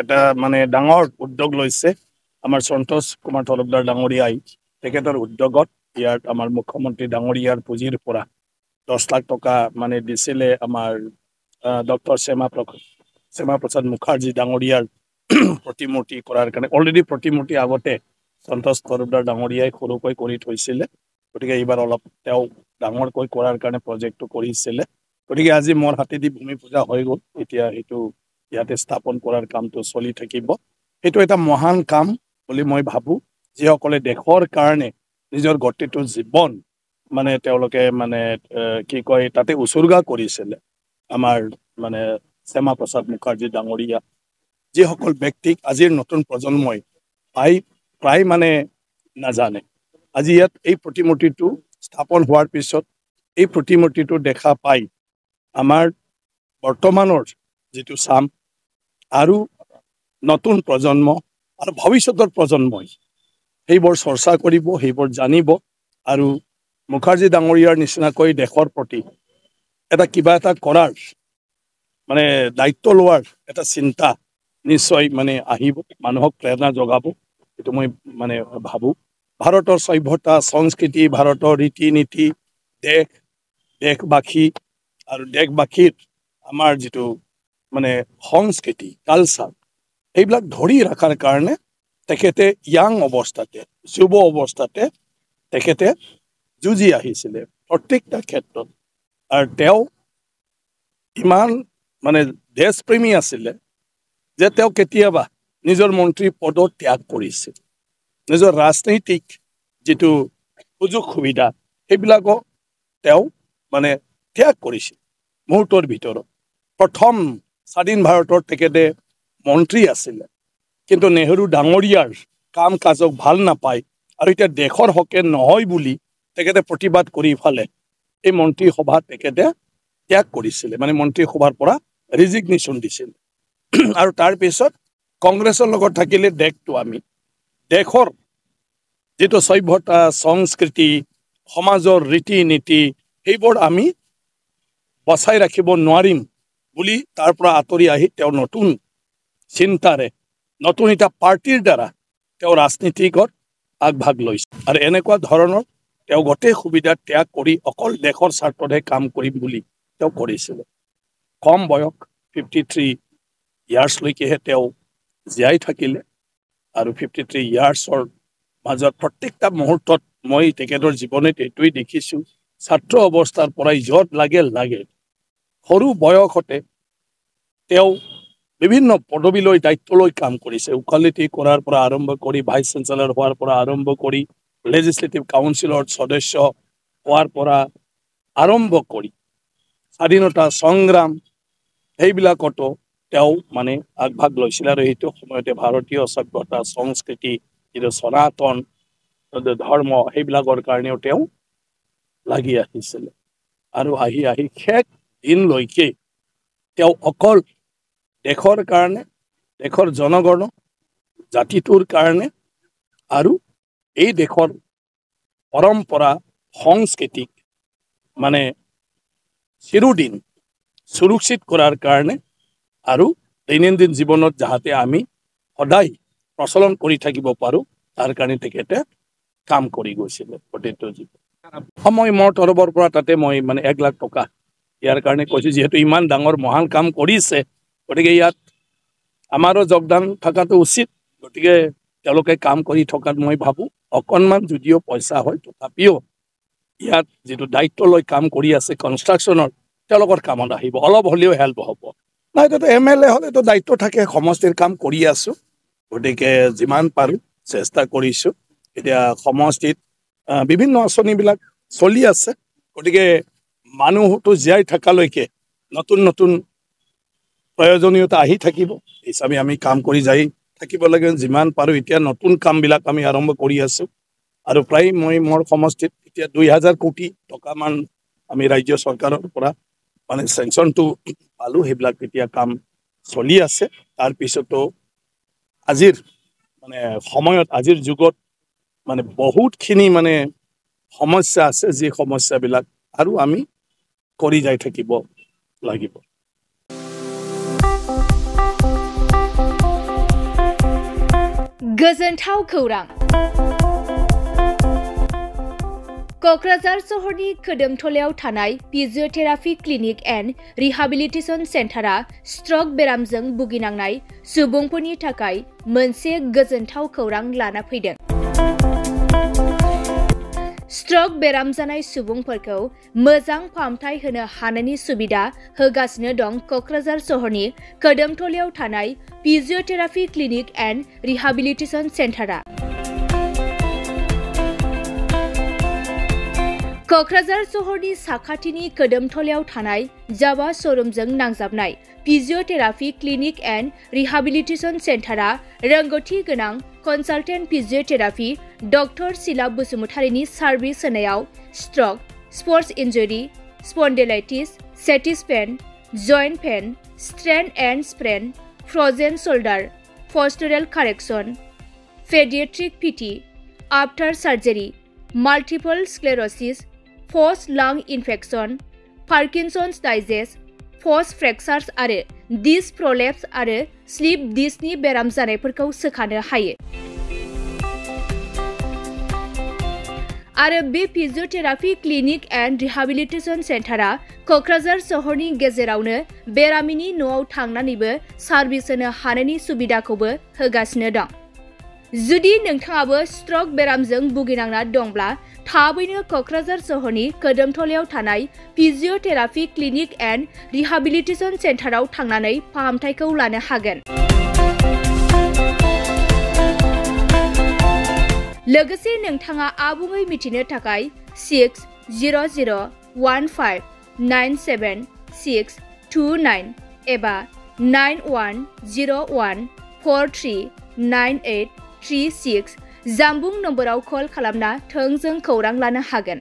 এটা মানে ডাঙৰ উদ্যোগ লৈছে আমাৰ সন্তোষ কুমাৰ তৰফদাৰ ডাঙৰীয়াই তেখেতৰ উদ্যোগত ইয়াত আমাৰ মুখ্যমন্ত্ৰী ডাঙৰীয়াৰ পুঁজিৰ পৰা 10 লাখ টকা মানে দিছিলে আমাৰ ডক্টৰ শ্যামা প্ৰসাদ মুখাৰ্জী ডাঙৰীয়াৰ প্ৰতিমূৰ্তি কৰাৰ কাৰণে অলৰেডি প্ৰতিমূৰ্তি আগতে সন্তোষ তৰফদাৰ ডাঙৰীয়াই সৰুকৈ কৰি থৈছিলে গতিকে এইবাৰ অলপ তেওঁ ডাঙৰকৈ কৰাৰ কাৰণে প্ৰজেক্টটো কৰিছিলে গতিকে আজি মোৰ হাতেদি ভূমি পূজা হৈ গ'ল এতিয়া এইটো ইয়াতে স্থাপন কৰাৰ কামটো চলি থাকিব সেইটো এটা মহান কাম বুলি মই ভাবো যিসকলে দেশৰ কাৰণে নিজৰ গোটেইটো জীৱন মানে তেওঁলোকে মানে কি কয় তাতে উচৰ্গা কৰিছিলে আমাৰ মানে শ্যামা প্ৰসাদ মুখাৰ্জী ডাঙৰীয়া যিসকল ব্যক্তিক আজিৰ নতুন প্ৰজন্মই প্ৰায় মানে নাজানে আজি ইয়াত এই প্ৰতিমূৰ্তিটো স্থাপন হোৱাৰ পিছত এই প্ৰতিমূৰ্তিটো দেখা পাই আমাৰ বৰ্তমানৰ যিটো চাম আৰু নতুন প্ৰজন্ম আৰু ভৱিষ্যতৰ প্ৰজন্মই সেইবোৰ চৰ্চা কৰিব সেইবোৰ জানিব আৰু মুখাৰ্জী ডাঙৰীয়াৰ নিচিনাকৈ দেশৰ প্ৰতি এটা কিবা এটা কৰাৰ মানে দায়িত্ব লোৱাৰ এটা চিন্তা নিশ্চয় মানে আহিব মানুহক প্ৰেৰণা যোগাব এইটো মই মানে ভাবো ভাৰতৰ সভ্যতা সংস্কৃতি ভাৰতৰ ৰীতি নীতি দেশবাসী আৰু দেশবাসীৰ আমাৰ যিটো মানে সংস্কৃতি কালচাৰ এইবিলাক ধৰি ৰখাৰ কাৰণে তেখেতে ইয়াং অৱস্থাতে যুৱ অৱস্থাতে তেখেতে যুঁজি আহিছিলে প্ৰত্যেকটা ক্ষেত্ৰত আৰু তেওঁ ইমান মানে দেশপ্ৰেমী আছিলে যে তেওঁ কেতিয়াবা নিজৰ মন্ত্ৰী পদ ত্যাগ কৰিছিল নিজৰ ৰাজনৈতিক যিটো সুযোগ সুবিধা সেইবিলাকো তেওঁ মানে ত্যাগ কৰিছিল মুহূৰ্তৰ ভিতৰত প্ৰথম স্বাধীন ভাৰতৰ তেখেতে মন্ত্ৰী আছিলে কিন্তু নেহেৰু ডাঙৰীয়াৰ কাম কাজক ভাল নাপায় আৰু এতিয়া দেশৰ হকে নহয় বুলি তেখেতে প্ৰতিবাদ কৰি ফালে এই মন্ত্ৰীসভা তেখেতে ত্যাগ কৰিছিলে মানে মন্ত্ৰীসভাৰ পৰা ৰিজিগনেশ্যন দিছিল আৰু তাৰ পিছত কংগ্ৰেছৰ লগত থাকিলে দেশটো আমি দেশৰ যিটো সভ্যতা সংস্কৃতি সমাজৰ ৰীতি নীতি সেইবোৰ আমি বচাই ৰাখিব নোৱাৰিম বুলি তাৰ পৰা আঁতৰি আহি তেওঁ নতুন চিন্তাৰে নতুন এটা পাৰ্টিৰ দ্বাৰা তেওঁ ৰাজনীতিকত আগভাগ লৈছে আৰু এনেকুৱা ধৰণৰ তেওঁ গোটেই সুবিধা ত্যাগ কৰি অকল দেশৰ স্বাৰ্থতহে কাম কৰিম বুলি তেওঁ কৰিছিলে কম বয়স 53 ইয়াৰ্ছলৈকেহে তেওঁ জীয়াই থাকিলে আৰু 53 ইয়াৰ্ছৰ মাজত প্ৰত্যেকটা মুহূৰ্তত মই তেখেতৰ জীৱনত এইটোৱেই দেখিছোঁ ছাত্ৰ অৱস্থাৰ পৰাই য'ত লাগে সৰু বয়সতে তেওঁ বিভিন্ন পদবীলৈ দায়িত্ব লৈ কাম কৰিছে উকালতি কৰাৰ পৰা আৰম্ভ কৰি ভাইচ চেঞ্চেলৰ হোৱাৰ পৰা আৰম্ভ কৰি লেজিসলেটিভ কাউন্সিলৰ সদস্য হোৱাৰ পৰা আৰম্ভ কৰি স্বাধীনতা সংগ্ৰাম সেইবিলাকতো তেওঁ মানে আগভাগ লৈছিল আৰু এইটো সময়তে ভাৰতীয় সভ্যতা সংস্কৃতি যিটো সনাতন ধৰ্ম সেইবিলাকৰ কাৰণেও তেওঁ লাগি আহিছিলে আৰু আহি শেষ দিনলৈকে তেওঁ অকল দেশৰ কাৰণে দেশৰ জনগণ জাতিটোৰ কাৰণে আৰু এই দেশৰ পৰম্পৰা সংস্কৃতিক মানে চিৰদিন সুৰক্ষিত কৰাৰ কাৰণে আৰু দৈনন্দিন জীৱনত যাতে আমি সদায় প্ৰচলন কৰি থাকিব পাৰোঁ তাৰ কাৰণে তেখেতে কাম কৰি গৈছিলে প্ৰতিটো জীৱন সময় মোৰ তৰফৰ পৰা তাতে মই মানে 1 লাখ টকা ইয়াৰ কাৰণে কৈছোঁ যিহেতু ইমান ডাঙৰ মহান কাম কৰিছে গতিকে ইয়াত আমাৰো যোগদান থকাটো উচিত গতিকে তেওঁলোকে কাম কৰি থকাত মই ভাবোঁ অকণমান যদিও পইচা হয় তথাপিও ইয়াত যিটো দায়িত্ব লৈ কাম কৰি আছে কনষ্ট্ৰাকশ্যনৰ তেওঁলোকৰ কামত আহিব অলপ হ'লেও হেল্প হ'ব নাই তো MLA হ'লেতো দায়িত্ব থাকে সমষ্টিৰ কাম কৰি আছোঁ গতিকে যিমান পাৰোঁ চেষ্টা কৰিছোঁ এতিয়া সমষ্টিত বিভিন্ন আঁচনিবিলাক চলি আছে গতিকে মানুহটো জীয়াই থকালৈকে নতুন প্ৰয়োজনীয়তা আহি থাকিব হিচাপে আমি কাম কৰি যাই থাকিব লাগে যিমান পাৰোঁ এতিয়া নতুন কামবিলাক আমি আৰম্ভ কৰি আছোঁ আৰু প্ৰায় মই মোৰ সমষ্টিত এতিয়া 2000 কোটি টকামান আমি ৰাজ্য চৰকাৰৰ পৰা মানে চেংচনটো পালোঁ সেইবিলাক এতিয়া কাম চলি আছে তাৰপিছতো আজিৰ মানে সময়ত আজিৰ যুগত মানে বহুতখিনি মানে সমস্যা আছে যি সমস্যাবিলাক আৰু আমি কৰি যাই থাকিব লাগিব गोजोनथाव खौरां क'क्राझार सहरनि खोदोमथलायाव थानाय physiotherapy clinic and rehabilitation सेन्टारा struck बेरामजों भुगिनांनाय सुबुंफोरनि थाखाय मोनसे गोजोनथाव खौरां लाना फैदों। स्ट्रक बेराम जानाय सुबुंफोरखौ मोजां फाहामथाय होनो हानायनि सुबिदा होगासिनो दं क'क्राझार सहरनि खोदोमथलायाव थानाय फिजियोथेरापि क्लिनिक एन्ड रिहाबिलिटेसन सेन्टारा। क'क्राझार सहरनि साखाथिनि खोदोमथलायाव थानाय जावा श'रुमजों नांजाबनाय फिजियोथेरापि क्लिनिक एन्ड रिहाबिलिटेसन सेन्टारा रोंगौथि गोनां कनसालटेन्ट फिजियोथेरापि डक्टर सिला बसुमतारीनि सार्भिस होनायाव stroke, sports injury, spondylitis, sciatica pain, joint pain, strain and sprain, frozen shoulder, postural correction, paediatric PT, after surgery, multiple sclerosis, post long infection, Parkinson's disease, post fractures आरो disc प्रलेप्स आरो slip डिस्कनि बेराम जानायफोरखौ सोखानो हायो। आरो बे फिजियोथेरापि clinic and rehabilitation सेन्टारा क'क्राझार सहरनि गेजेरावनो बेरामिनि न'आव थांनानैबो सार्भिस होनो हानायनि सुबिदाखौबो होगासिनो दं। जुदि नोंथाङाबो स्ट्रक बेरामजों भुगिनांना दंब्ला थाबैनो क'क्राझार सहरनि खोदोमथलायाव थानाय फिजियोथेरापि क्लिनिक एन्ड रिहाबिलिटेसन सेन्टाराव थांनानै फाहामथायखौ लानो हागोन। लोगोसे नोंथाङा आबुङै मिथिनो थाखाय 6001597629 एबा 9101439836 जानबुं नम्बराव कल खालामना थोंजों खौरां लानो हागोन।